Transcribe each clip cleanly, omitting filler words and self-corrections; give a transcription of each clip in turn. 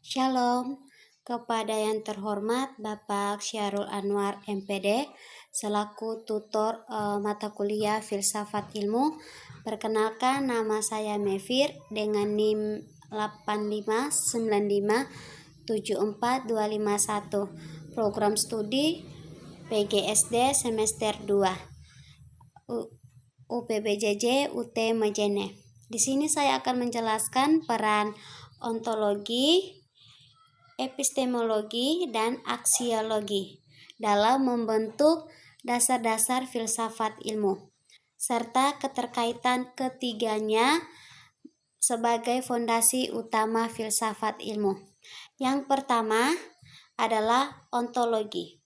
Shalom kepada yang terhormat Bapak Syarul Anwar MPD selaku tutor mata kuliah Filsafat Ilmu. Perkenalkan, nama saya Mevir dengan NIM 859574251, program studi PGSD semester 2 UPBJJ UT Majene. Di sini saya akan menjelaskan peran ontologi, epistemologi, dan aksiologi dalam membentuk dasar-dasar filsafat ilmu, serta keterkaitan ketiganya sebagai fondasi utama filsafat ilmu. Yang pertama adalah ontologi.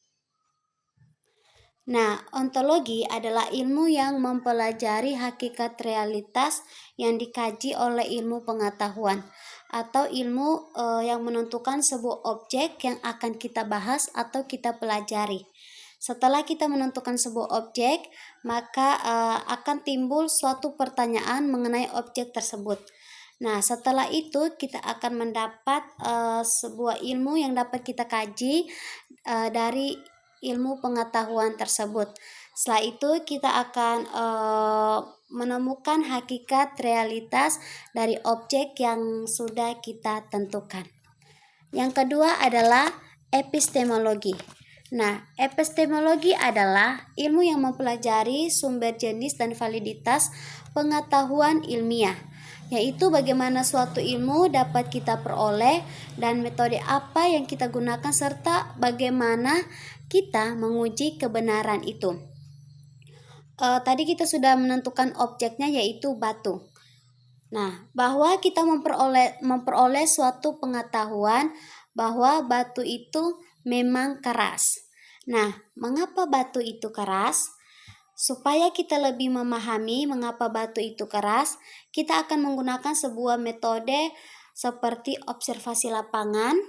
Nah, ontologi adalah ilmu yang mempelajari hakikat realitas yang dikaji oleh ilmu pengetahuan atau ilmu yang menentukan sebuah objek yang akan kita bahas atau kita pelajari. Setelah kita menentukan sebuah objek, maka akan timbul suatu pertanyaan mengenai objek tersebut. Nah, setelah itu kita akan mendapat sebuah ilmu yang dapat kita kaji dari ilmu pengetahuan tersebut. Setelah itu kita akan menemukan hakikat realitas dari objek yang sudah kita tentukan. Yang kedua adalah epistemologi. Nah, epistemologi adalah ilmu yang mempelajari sumber jenis dan validitas pengetahuan ilmiah, yaitu bagaimana suatu ilmu dapat kita peroleh dan metode apa yang kita gunakan serta bagaimana kita menguji kebenaran itu. Tadi kita sudah menentukan objeknya, yaitu batu. Nah, bahwa kita memperoleh suatu pengetahuan bahwa batu itu memang keras. Nah, mengapa batu itu keras? Supaya kita lebih memahami mengapa batu itu keras, kita akan menggunakan sebuah metode seperti observasi lapangan,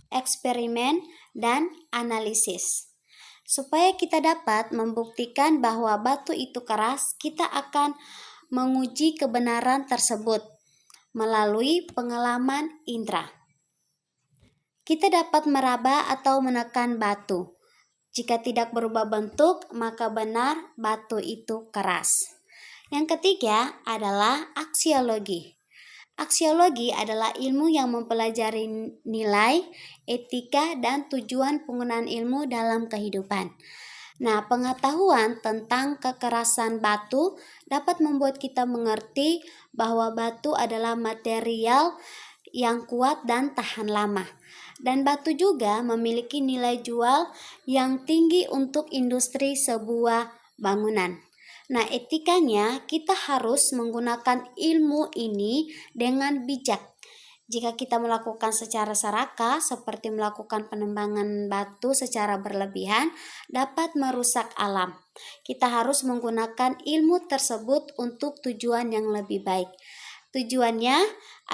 eksperimen, dan analisis. Supaya kita dapat membuktikan bahwa batu itu keras, kita akan menguji kebenaran tersebut melalui pengalaman indera. Kita dapat meraba atau menekan batu. Jika tidak berubah bentuk, maka benar batu itu keras. Yang ketiga adalah aksiologi. Aksiologi adalah ilmu yang mempelajari nilai, etika, dan tujuan penggunaan ilmu dalam kehidupan. Nah, pengetahuan tentang kekerasan batu dapat membuat kita mengerti bahwa batu adalah material yang kuat dan tahan lama. Dan batu juga memiliki nilai jual yang tinggi untuk industri sebuah bangunan. Nah, etikanya kita harus menggunakan ilmu ini dengan bijak. Jika kita melakukan secara serakah, seperti melakukan penembangan batu secara berlebihan, dapat merusak alam. Kita harus menggunakan ilmu tersebut untuk tujuan yang lebih baik. Tujuannya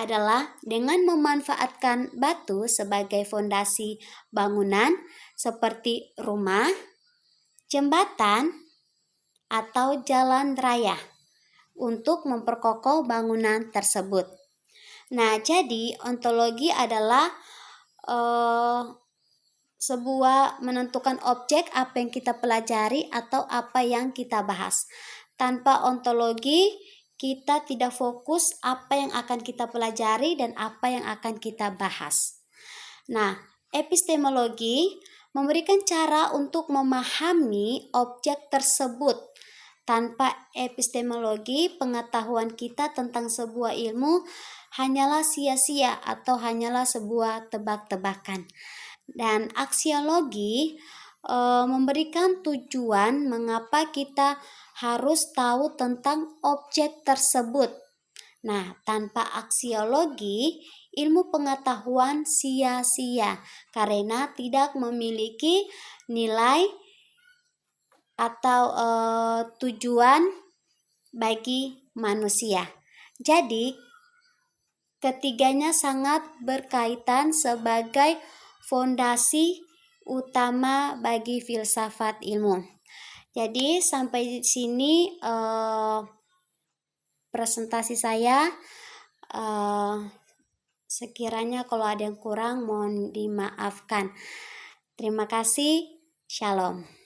adalah dengan memanfaatkan batu sebagai fondasi bangunan seperti rumah, jembatan, atau jalan raya untuk memperkokoh bangunan tersebut. Nah, jadi ontologi adalah sebuah menentukan objek apa yang kita pelajari atau apa yang kita bahas. Tanpa ontologi, kita tidak fokus apa yang akan kita pelajari dan apa yang akan kita bahas. Nah, epistemologi memberikan cara untuk memahami objek tersebut. Tanpa epistemologi, pengetahuan kita tentang sebuah ilmu hanyalah sia-sia atau hanyalah sebuah tebak-tebakan. Dan aksiologi memberikan tujuan mengapa kita harus tahu tentang objek tersebut. Nah, tanpa aksiologi, ilmu pengetahuan sia-sia karena tidak memiliki nilai atau tujuan bagi manusia. Jadi, ketiganya sangat berkaitan sebagai fondasi utama bagi filsafat ilmu. Jadi sampai sini presentasi saya. Sekiranya kalau ada yang kurang mohon dimaafkan. Terima kasih. Shalom.